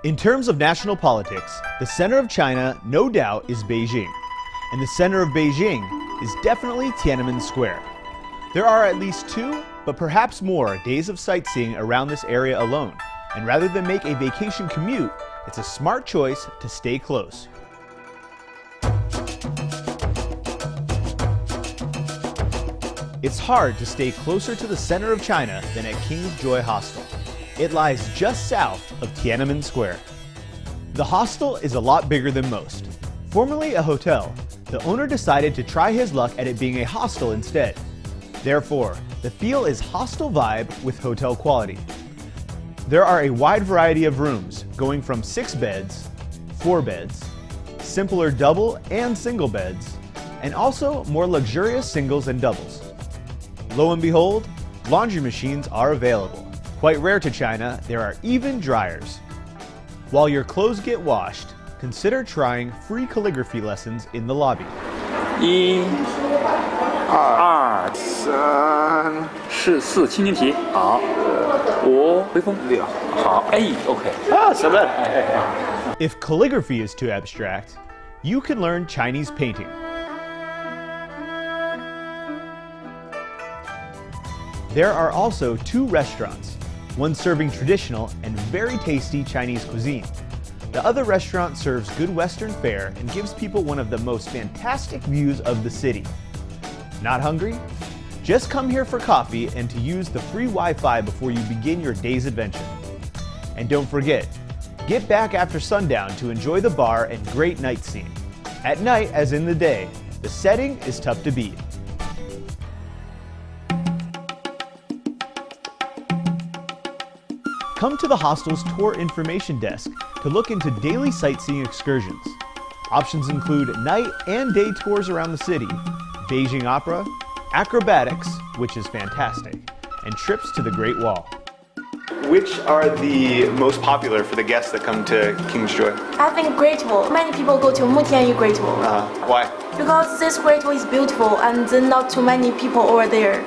In terms of national politics, the center of China, no doubt, is Beijing. And the center of Beijing is definitely Tiananmen Square. There are at least 2, but perhaps more, days of sightseeing around this area alone. And rather than make a vacation commute, it's a smart choice to stay close. It's hard to stay closer to the center of China than at King's Joy Hostel. It lies just south of Tiananmen Square. The hostel is a lot bigger than most. Formerly a hotel, the owner decided to try his luck at it being a hostel instead. Therefore, the feel is hostel vibe with hotel quality. There are a wide variety of rooms, going from 6 beds, 4 beds, simpler double and single beds, and also more luxurious singles and doubles. Lo and behold, laundry machines are available. Quite rare to China, there are even dryers. While your clothes get washed, consider trying free calligraphy lessons in the lobby. 1、2、3、4、4轻轻提，好，5回风6，好，哎 ，OK， 7。If calligraphy is too abstract, you can learn Chinese painting. There are also 2 restaurants, one serving traditional and very tasty Chinese cuisine. The other restaurant serves good Western fare and gives people one of the most fantastic views of the city. Not hungry? Just come here for coffee and to use the free Wi-Fi before you begin your day's adventure. And don't forget, get back after sundown to enjoy the bar and great night scene. At night, as in the day, the setting is tough to beat. Come to the hostel's tour information desk to look into daily sightseeing excursions. Options include night and day tours around the city, Beijing Opera, acrobatics, which is fantastic, and trips to the Great Wall. Which are the most popular for the guests that come to King's Joy? I think Great Wall. Many people go to Mutianyu Great Wall. Why? Because this Great Wall is beautiful and not too many people over there.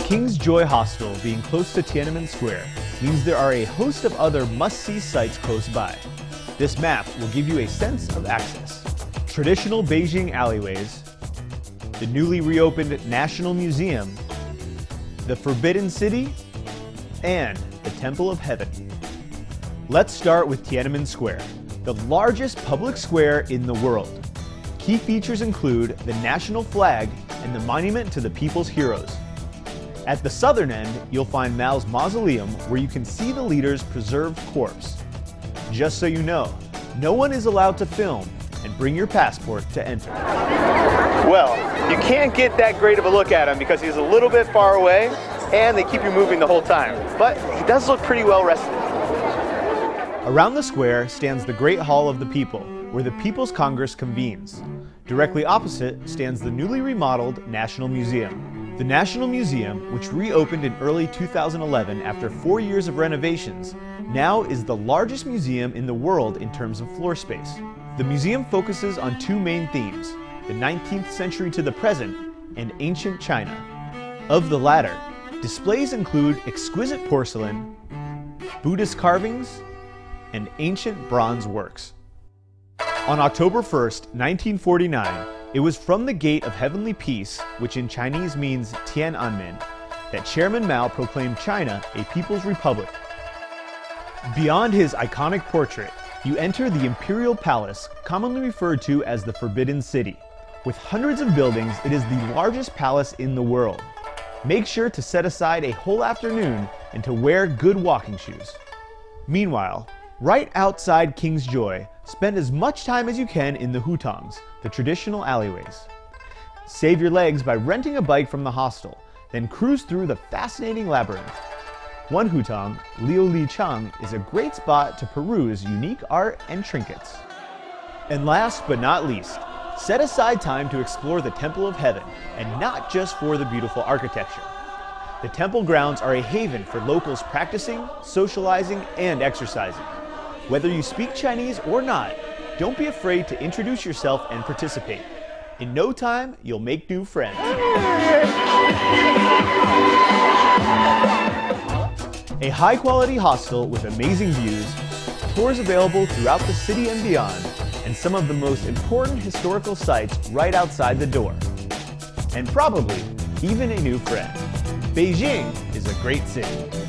King's Joy Hostel being close to Tiananmen Square means there are a host of other must-see sites close by. This map will give you a sense of access. Traditional Beijing alleyways, the newly reopened National Museum, the Forbidden City, and the Temple of Heaven. Let's start with Tiananmen Square, the largest public square in the world. Key features include the national flag and the monument to the people's heroes. At the southern end, you'll find Mao's mausoleum where you can see the leader's preserved corpse. Just so you know, no one is allowed to film, and bring your passport to enter. Well, you can't get that great of a look at him because he's a little bit far away and they keep you moving the whole time, but he does look pretty well rested. Around the square stands the Great Hall of the People, where the People's Congress convenes. Directly opposite stands the newly remodeled National Museum. The National Museum, which reopened in early 2011 after 4 years of renovations, now is the largest museum in the world in terms of floor space. The museum focuses on 2 main themes, the 19th century to the present and ancient China. Of the latter, displays include exquisite porcelain, Buddhist carvings, and ancient bronze works. On October 1st, 1949, it was from the Gate of Heavenly Peace, which in Chinese means Tiananmen, that Chairman Mao proclaimed China a People's Republic. Beyond his iconic portrait, you enter the Imperial Palace, commonly referred to as the Forbidden City. With hundreds of buildings, it is the largest palace in the world. Make sure to set aside a whole afternoon and to wear good walking shoes. Meanwhile, right outside King's Joy, spend as much time as you can in the hutongs, the traditional alleyways. Save your legs by renting a bike from the hostel, then cruise through the fascinating labyrinth. One hutong, Liu Li Chang, is a great spot to peruse unique art and trinkets. And last but not least, set aside time to explore the Temple of Heaven, and not just for the beautiful architecture. The temple grounds are a haven for locals practicing, socializing, and exercising. Whether you speak Chinese or not, don't be afraid to introduce yourself and participate. In no time, you'll make new friends. A high-quality hostel with amazing views, tours available throughout the city and beyond, and some of the most important historical sites right outside the door. And probably even a new friend. Beijing is a great city.